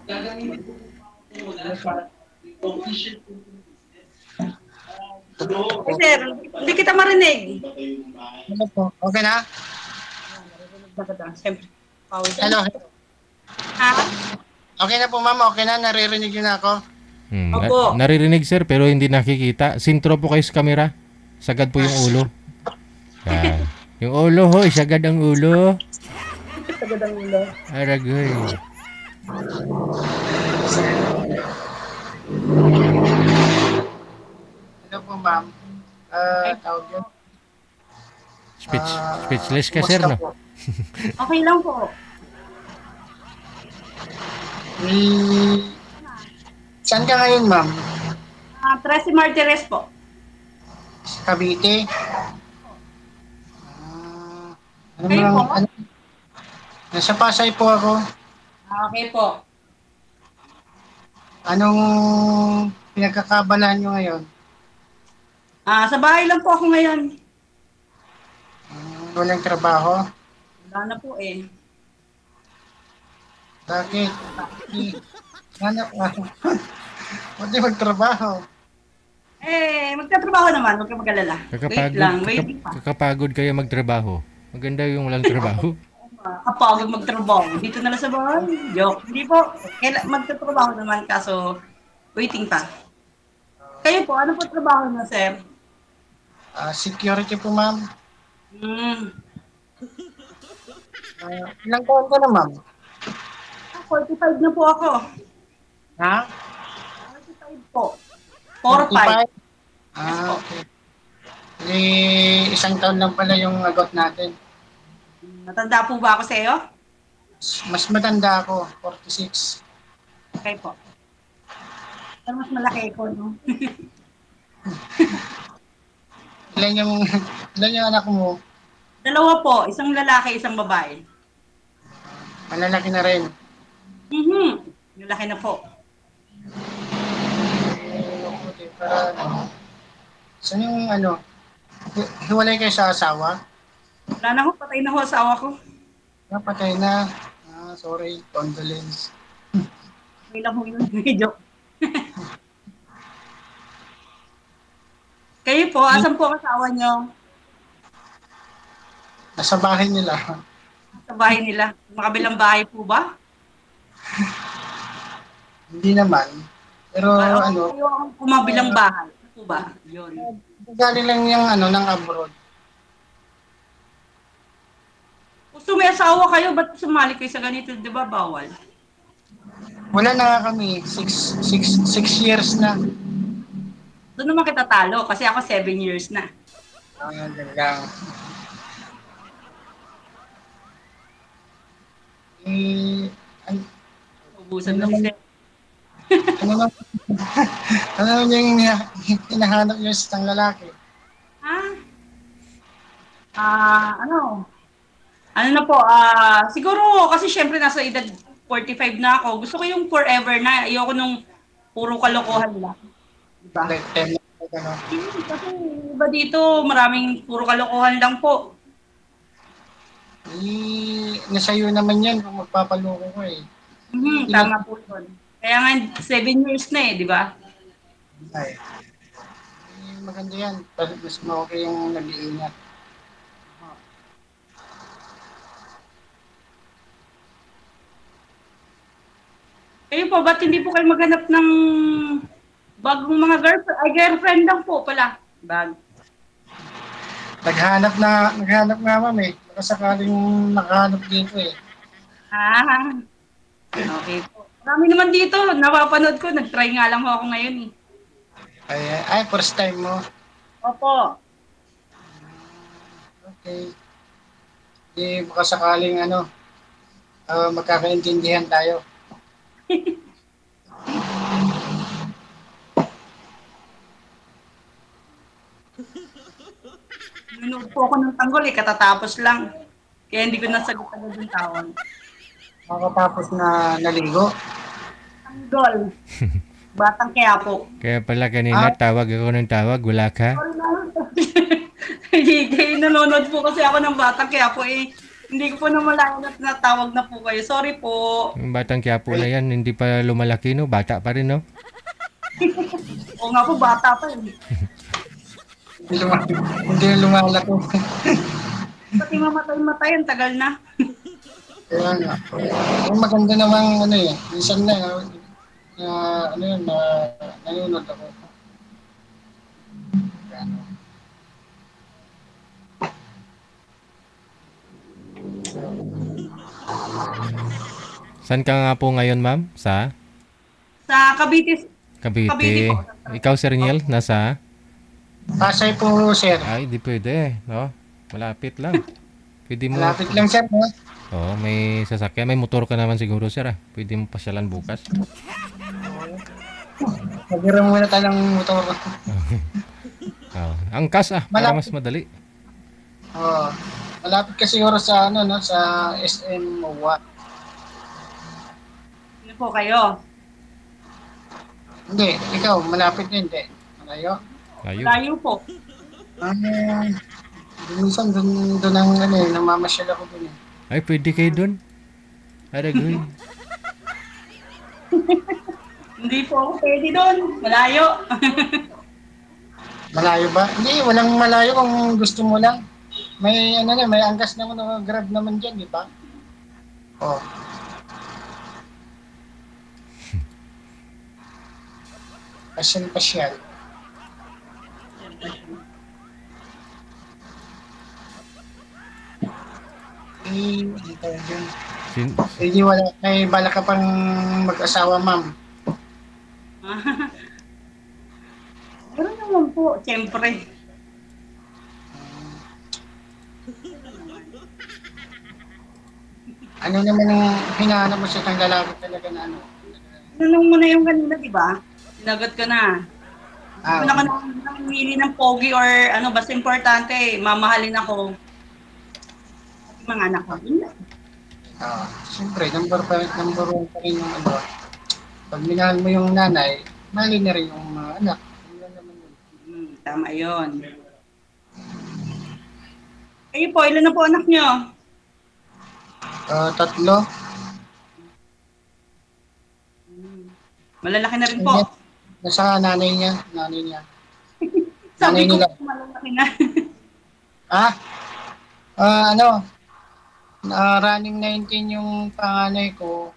Eh, sir, hindi kita marinig. Ano po? Okay na? Narinig na kita. Siyempre, pawisan. Hello? Ha? Okay na po ma'am, okay na, naririnig niyo na ako. Opo. Naririnig sir pero hindi nakikita. Sintro po kayo sa camera. Sagad po yung ulo. Yan. Yung ulo ho, sagad ang ulo. Sagad ang ulo. Aragoy. Hello po ma'am. Tawag yun. Speechless ka sir, no? Okay lang po. Saan ka ngayon ma'am? Tracy Martirez po. Cavite? Ano Kayo lang, po? ano? Nasa Pasay po ako. Okay po. Anong pinagkakabalahan nyo ngayon? Sa bahay lang po ako ngayon. Walang trabaho? Wala na po eh. Bakit? Hanap ka. Ba't di magtrabaho? Magtatrabaho naman. Huwag ka mag-alala. Wait lang. Wait pa. Kakapagod kayo magtrabaho. Maganda yung walang trabaho. Kapagod magtrabaho. Dito na lang sa bahay. Joke. Hindi po. Magtatrabaho naman kaso waiting pa. Kayo po, ano po trabaho na, sir? Security po ma'am. Ilang taon ka na ma'am? 45 na po ako. Ha? 45 po. 45. Okay. Isang taon lang pala yung agot natin. Matanda po ba ako sa iyo? Mas matanda ako, 46. Okay po. Pero mas malaki ko, no? Ilan yung anak mo? Dalawa po. Isang lalaki, isang babae. Malalaki na rin. Lalaki na po. Saan yung hiwalay kayo sa asawa? Wala na ho, patay na ho asawa ko. Napatay na. Sorry, condolence. May lang ho yun, joke. Kayo po, asan po ang asawa nyo? Nasa bahay nila. Sa bahay nila. Makabilang bahay po ba? Hindi naman. Pero Kayo ang kumabilang bahay. Ano po ba? Yun. Galing lang yung ng abroad. Gusto may asawa kayo, ba't sumali kayo sa ganito? Di ba bawal? Wala na nga kami. 6 years na. Doon naman kita talo kasi ako 7 years na. Ganun lang. Ubusan na si ano yung hinahanap nyo sa isang lalaki? Ano na po, siguro kasi syempre nasa edad 45 na ako. Gusto ko yung forever na. Ayoko nung puro kalokohan lang. Diba? Like 10 years Kasi iba dito, maraming puro kalokohan lang po. Nasa'yo naman yan kung magpapaloko ko eh. Tama po yun. Kaya nga 7 years na di ba? Ay. Maganda yan. Mas okay yung nag-iingat. Kayo po, ba't hindi po kayo maghanap ng bagong mga girlfriend lang po pala? Naghanap nga ma'am eh. Baka sakaling nakahanap dito eh. Okay po. Marami naman dito. Napapanood ko. Nag-try nga lang ako ngayon eh. Ay, first time mo? Opo. Okay. Baka sakaling magkakaintindihan tayo. Nanood po ako ng tanggol katatapos lang. Kaya hindi ko nasagot agad yung tawag. Makatapos na naligo? Tanggol. Batang Quiapo. Kaya pala kanina tawag ako ng tawag, wala ka? Hindi, nanonood po kasi ako ng Batang Quiapo eh. Hindi ko po namalayan at natawag na po kayo. Sorry po. Yung batang Quiapo na yan, hindi pa lumalaki, no? Bata pa rin, no? Oo nga po, bata pa eh. Hindi lumalaki. Pati mamatay-matay, ang tagal na. Kaya nga. Ang maganda namang ano eh. Minsan na, ano yun, nanonood ako. Ano. Saan ka nga po ngayon, ma'am? Sa Sa Cavite Cavite. po. Ikaw, Sir Niel, nasa? Pasay po, sir. Ay, di pwede, no? Malapit lang. Pwede mo... Malapit lang, sir. No? Oo, may sasakyan. May motor ka naman siguro, sir, ah. Pwede mo pasyalan bukas. Nagiro muna tayo ng motor. Oo. Angkas, ah. Para mas madali. Oh, malapit ka siguro sa ano no sa SM MOA. Ano po kayo? Hindi, ikaw malapit din hindi. Malayo. Layo. Layo po. Minsan doon ang ano eh, namamasyal ako doon eh. Ay, pwede kayo dun. Aragoy. Hindi po ako pwede doon. Malayo. Malayo ba? Hindi, walang malayo kung gusto mo lang. May ano na, may angkas naman o grab naman diyan, di ba? Oh. Pasyal. Hindi tayo dyan. Sin Hindi wala, may bala ka pang mag-asawa, ma'am. Meron naman po, siyempre. Ano naman ang hinahanap mo sa isang lalaki talaga na ano? Tanong mo na yung kanina, di ba? Sinagot ka na. Ah, Una ka na namili ng pogi or ano, basta importante, mamahalin ako. At yung mga anak ko. Yun lang. siyempre, number one pa rin yung ano. Pag minahal mo yung nanay, mahalin na rin yung mga anak. Yun lang naman yun. Tama yun. Kayo po, ilan na po anak nyo? 3. Malalaki na rin po. Nasa nanay niya. Sabi ko nila. po, malalaki na. Ano? Running 19 yung panganay ko.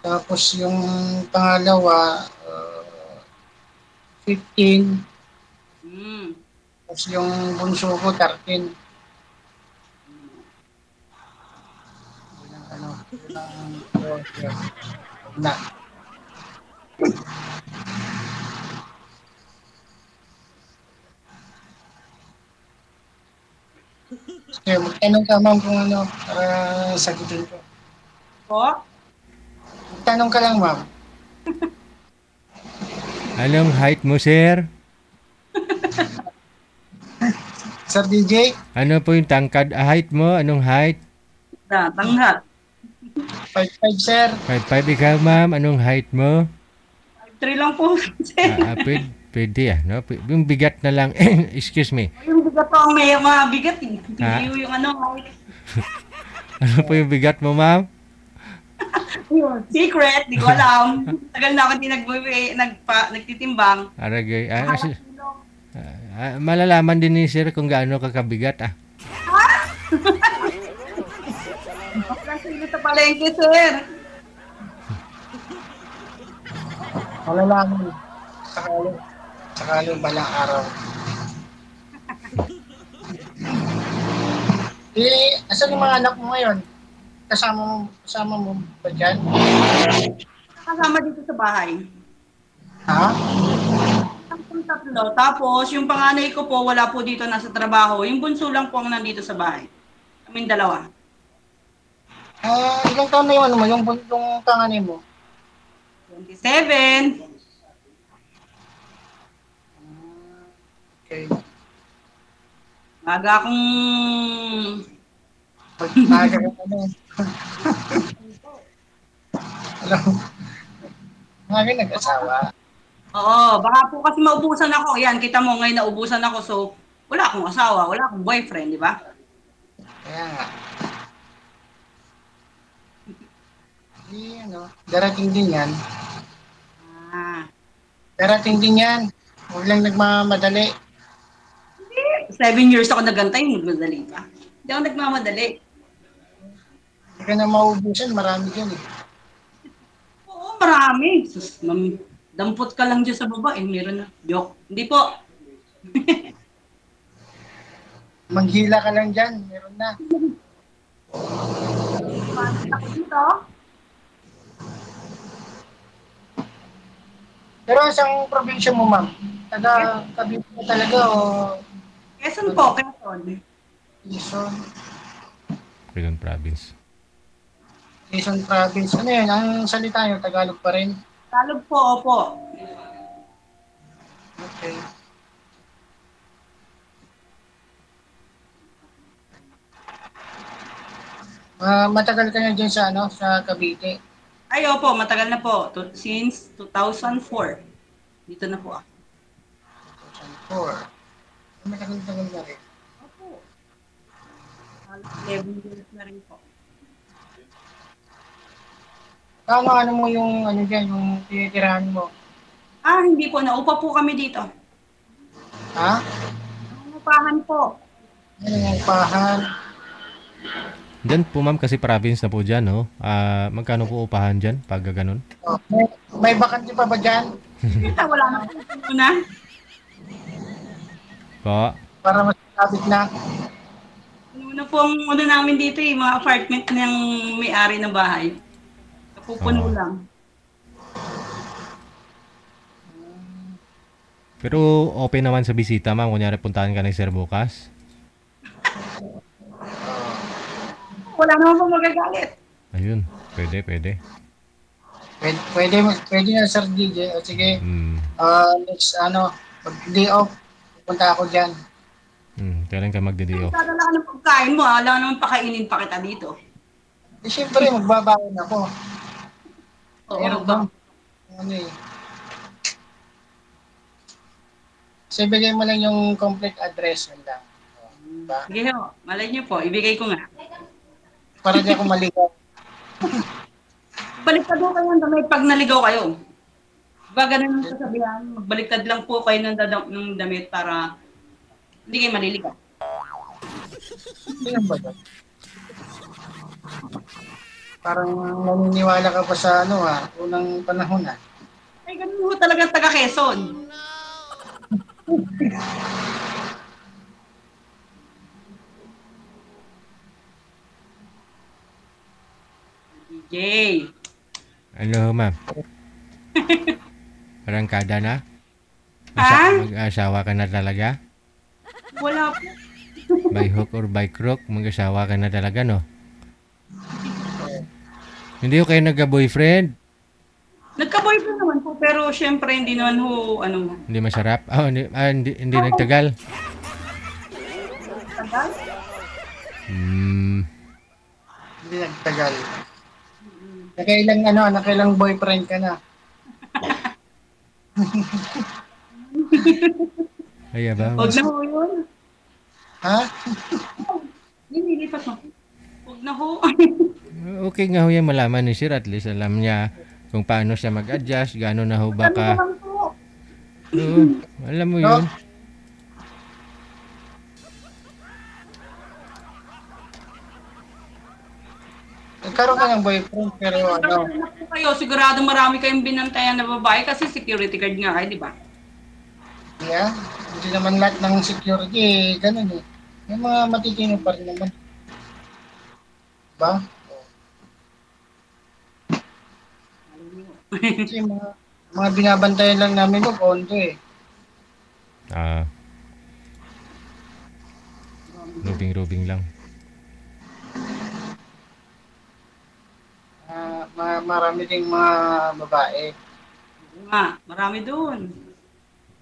Tapos yung pangalawa, 15. Hmm. Tapos yung bunso ko, 13. Na. Sige, magtanong ka ma'am kung ano, para sagutin ko. Po? Magtanong ka lang ma'am. Anong height mo, sir? Sir DJ, Ano po yung tangkad height mo? Anong height? Tangha. 5'5 sir. 5'5" ikaw, ma'am. Anong height mo? 3 lang po. Pwede ah, no? Yung bigat na lang. Excuse me. Yung bigat po ang may mga bigat eh. Ha? Hindi yung ano. Ano po yung bigat mo, ma'am? Yun, secret, di ko alam. Tagal na ako hindi nagtitimbang. Aragay. Halak kilo. Malalaman din ni sir kung gaano kakabigat ah. Kasi ito sa palengke, sir. Malalaman. Sakalo balang araw. Asan yung mga anak mo ngayon? Kasama mo ba dyan? Kasama dito sa bahay. Ha? Ang tatlo. Tapos, yung panganay ko po, wala po dito, nasa trabaho. Yung bunso lang po ang nandito sa bahay. Kaming dalawa. Ilang taon na yung ano mo, yung panganay mo? 27. Okay. Maga akong... Pag-aga ka ano. Alam, mga nag-asawa. Oo, baka po kasi maubusan ako. Yan, kita mo ngayon naubusan ako. So, wala akong asawa, wala akong boyfriend, di ba? Kaya nga. Darating din yan. Ah, Darating din yan. Huwag lang nagmamadali. 7 years ako nagantay, magmadali pa. Hindi ako nagmamadali. Hindi ka na maubusan, marami dyan eh. Oo, marami. Sus, dampot ka lang dyan sa baba, meron na. Joke. Hindi po. Manghila ka lang dyan, meron na. Paano ako dito? Pero isang probinsya mo, ma'am? Taga Cavite ka talaga o Quezon po, Quezon. Quezon? Quezon Province. Quezon Province. Ano yun? Ang salita nyo, Tagalog pa rin? Talog po, opo. Okay. Matagal ka na dyan sa, sa Cavite. Ay, opo, matagal na po. Since 2004. Dito na po ako. 2004. Matagal-tagal na rin. Opo. 11 years na rin po. Ano mo yung, dyan, yung tinitirahan mo? Ah, hindi po. Naupa po kami dito. Ha? Nangungupahan po. Ano yung upahan? Diyan po ma'am kasi province na po dyan, no? Magkano po upahan dyan pag ganun? Oh, may bakante pa ba dyan? Wala na po na. Po? Para masabit na. Ano po ang ano namin dito eh, mga apartment ng may-ari ng bahay. Napupuno Oo. lang. Pero open naman sa bisita ma'am. Kunyari puntahan ka ni Sir bukas. Wala naman po magagalit. Ayun. Pwede. Pwede na, Sir DJ. O sige, Hmm. next, pag day off, pupunta ako dyan. Kailan ka magde-day off? Dadala ka ng pagkain mo, alam naman pakainin pa kita dito. Siyempre, magbabaon ako. Oo, Meron ba? eh. So, ibigay mo lang yung complete address yun lang. Diba? Sige ho, malay niyo po, ibigay ko nga. Para di ako maligaw. Baliktad ho kayo ng damit pag naligaw kayo. Diba ganun yung sasabihan, magbaliktad lang po kayo ng damit para hindi kayo maliligaw. Tingnan ba yun? Parang naniniwala ka pa sa unang panahon Ay, ganun ho talaga taga Quezon. DJ. Ano ma'am? Arangkada na? Ha? Mag-asawa ka na talaga? Wala po. By hook or by crook, mag-asawa ka na talaga, no? Hindi ko kayo nagka-boyfriend? Nagka-boyfriend naman po, pero syempre hindi naman ho, Hindi masarap? Hindi nagtagal? tagal. Hindi nagtagal. Nakailang boyfriend ka na. Ay, ba? Huwag na ho yun. Ha? Nililipas mo. Huwag na ho. Okay nga ho yan malaman ni Sir. At least alam niya kung paano siya mag-adjust, gano'n na ho Ano baka. naman po? Oo, alam mo yun. Nagkaroon ka ng boyfriend pero Ano po kayo, sigurado marami kayong binantayan na babae kasi security guard nga kayo, di ba? yeah, hindi naman lahat ng security ganun eh. May mga matitino pa rin naman. Diba? Kasi mga binabantayan lang namin ko, kondo eh. Rubing lang. Marami ding mga babae, Oo nga, marami doon.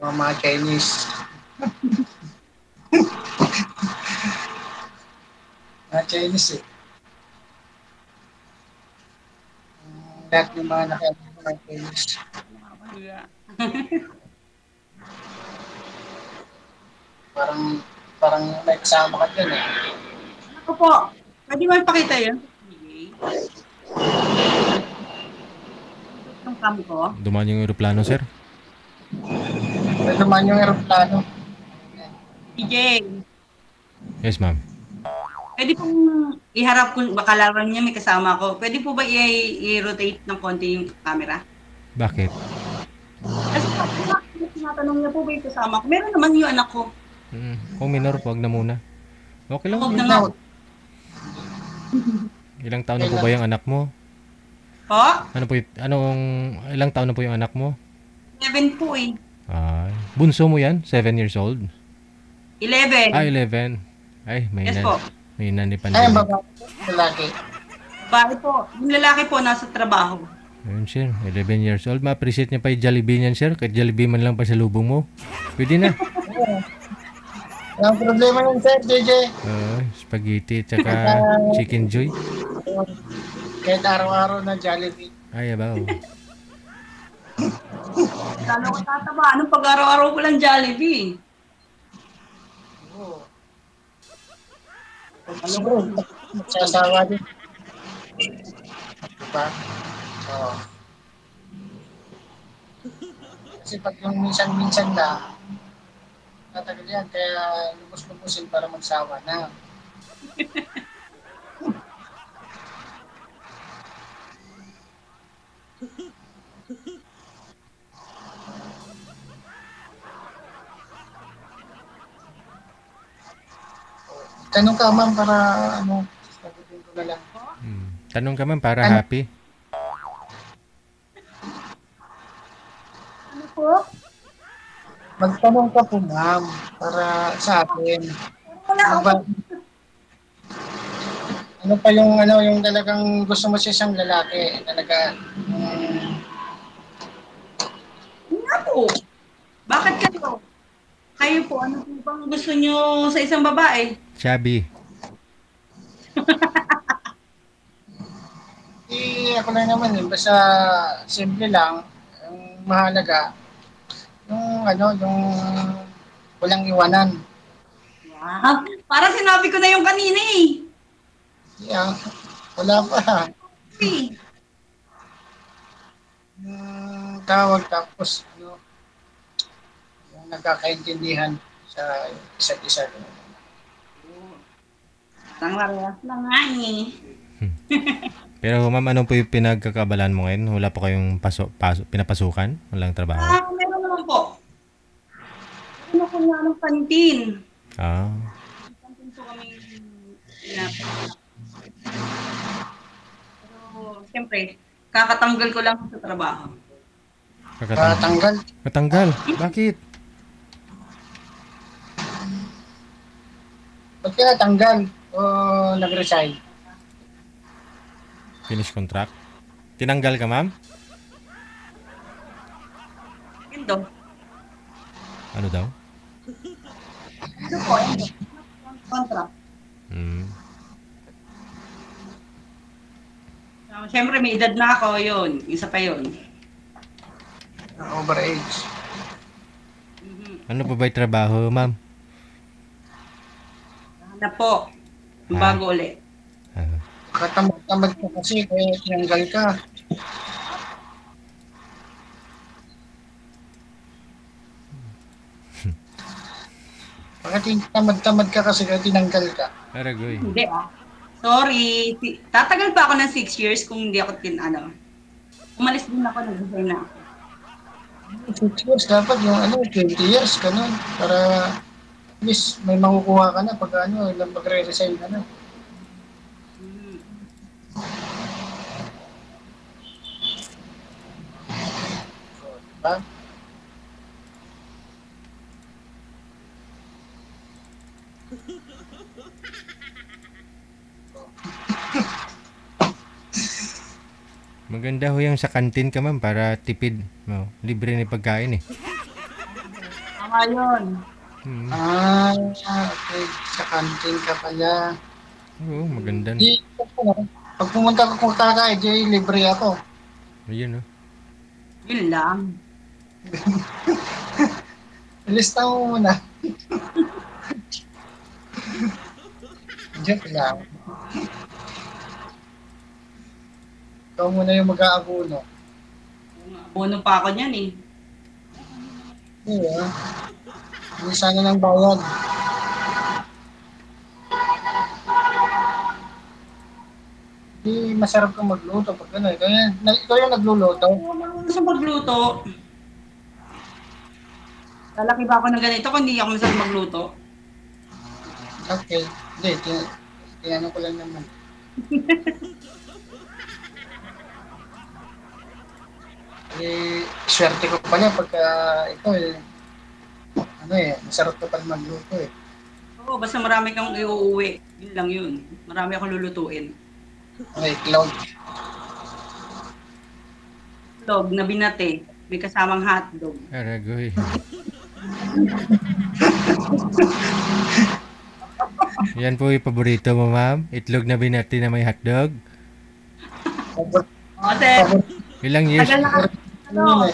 mga Chinese. Mga Chinese eh. Lahat ng mga nakakita ng Chinese. Parang may kasama ka dyan eh. Ako po, pwede mo ipakita yun? cam ko. Dumaan yung eroplano, sir. May naman yung aeroplano. DJ, Yes, ma'am. pwede pong iharap kung baka laro niya may kasama ko. Pwede po ba i-rotate ng konti yung camera? Bakit? Kasi tinatanong niya po ba yung kasama ko? Meron naman yung anak ko. Kung minor, wag na muna. Okay lang. Huwag na nga. Ilang taon na po ba yung anak mo? Po? Ilang taon na po yung anak mo? 11 po eh. Ay, bunso mo yan? 7 years old? 11. 11. Ay, may Yes po. may Ay, pandemic. babae, lalaki. Babae po. Yung lalaki po nasa trabaho. Ayun, sir. 11 years old. Ma-appreciate niya pa yung Jollibee niyan, sir. Kahit Jollibee man lang pa sa lubong mo. Pwede na. Ang problema nun, sir, JJ. Spaghetti at saka chicken joy. Kahit araw-araw na Jollibee. Ay, abaw. Lalo ko tataba. Anong pag-araw-araw ko lang Jollibee? Oo. Siguro, magsasawa din. Diba? Oo. Kasi pag yung minsan-minsan na, tatagal yan, kaya lubos-lubusin para magsawa na. Tanong ka, ma'am, para sagutin ko na lang. Tanong ka man para happy. Ano po? Magtanong ka po, ma'am, para sa akin. Wala Ano ako. ba? Ano pa yung talagang gusto mo sa isang lalaki? Talaga, Nga po. Bakit kayo? Kayo po, ano po bang gusto nyo sa isang babae? Chubby. ako lang naman basta simple lang, yung mahalaga, yung walang iwanan. Wow. Para sinabi ko na yung kanina eh. Yeah, wala pa. Eh. Tawag tapos, yung nagkakaintindihan sa isa't isa. Tanglarayas na nga eh. Pero ma'am, ano po yung pinagkakabalan mo ngayon? Wala po kayong pinapasukan? Walang trabaho? Meron naman po. Meron ako nga ng kantin. Kantin po kami pero, siyempre, kakatanggal ko lang sa trabaho. Tanggal. Katanggal? Bakit? Ba't ka natanggal o nag-resign? Finish contract? Tinanggal ka, ma'am? Endo. Ano daw? Endo po, endo. Contract. Siyempre, may edad na ako, yun. Isa pa yun. Overage. Ano po ba yung trabaho, ma'am? Hanap po. Bago ulit. Katamad-tamad ka kasi kaya tinanggal ka. Bakit tamad-tamad ka kasi kaya tinanggal ka? Aragoy. Hindi Sorry. Tatagal pa ako ng 6 years kung hindi ako umalis din ako, nag-resign na ako. 6 years dapat yung 20 years ganun para at least may makukuha ka na pag magre-resign ka na. Diba? Maganda ho yung sa kantin ka, ma'am, para tipid. Libre na pagkain eh. Tama yun. Okay. Sa kantin ka pala. Oo, maganda. Di, pag pumunta ka kung kakain, di libre ako. Ayun, oh. Yun lang. Lista mo muna. Joke lang. Ikaw muna yung mag-aaguno. Bono pa ako niyan eh. Iya. Hindi sana ng bayad. Hindi masarap kang magluto pag gano'n. Kaya ikaw yung nagluluto. Oo, marunong sa magluto. Lalaki ba ako ng ganito kung hindi ako masarap magluto? Okay. Hindi, tinanong ko lang naman. Swerte ko pala pagka ito masarap ka pala magluto eh. Oo, basta marami kang iuuwi. Yun lang yun. Marami akong lulutuin. Okay, cloud. Dog na binate. May kasamang hotdog. Aragoy. Yan po yung paborito mo, ma'am? Itlog na binati na may hotdog? Kasi, Ilang years, tagal na ano,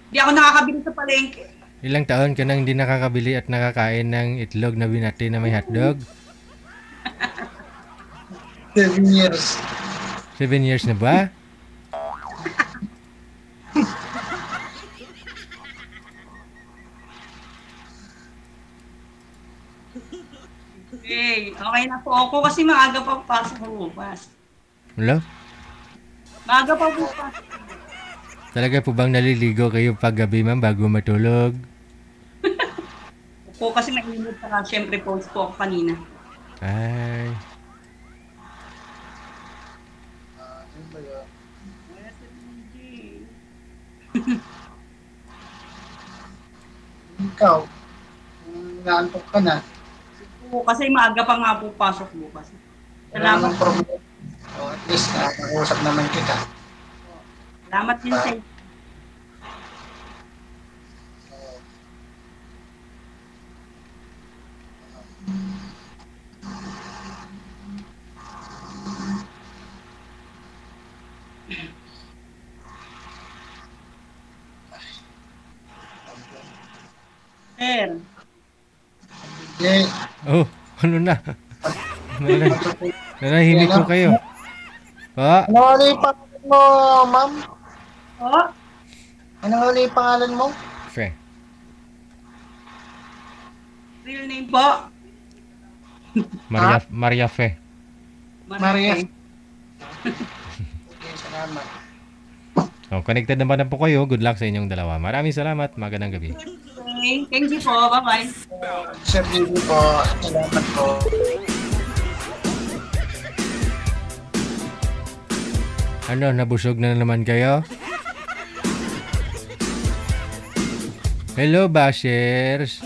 hindi ako nakakabili sa palengke. ilang taon ka nang hindi nakakabili at nakakain ng itlog na binati na may hotdog? 7 years. 7 years na ba? Okay na po ako kasi maaga pa pasok ko bukas. Wala? Maaga pa bukas. Talaga po bang naliligo kayo paggabi, ma'am, bago matulog? Po kasi mainit saka syempre post po ako kanina. Ay, Ano ba yun? Ikaw, naantok ka na. Po, kasi maaga pa nga po pasok bukas. Wala Salamat namang po. problema. At least, nakausap naman kita. Salamat din sa inyo. Sir, Hindi. oh, ano na? Nanahimik ko kayo. Pa, Ano ulit yung pangalan mo, ma'am? oh, Ano ulit yung pangalan mo? Fe. real name po. Maria Fe. Maria. Okay. Okay, salamat. So, connected naman na po kayo. Good luck sa inyong dalawa. Maraming salamat. Magandang gabi. Okay, thank you po. Bye-bye. Sir Bibi po, salamat po. Ano, nabusog na naman kayo? Hello, Bashers!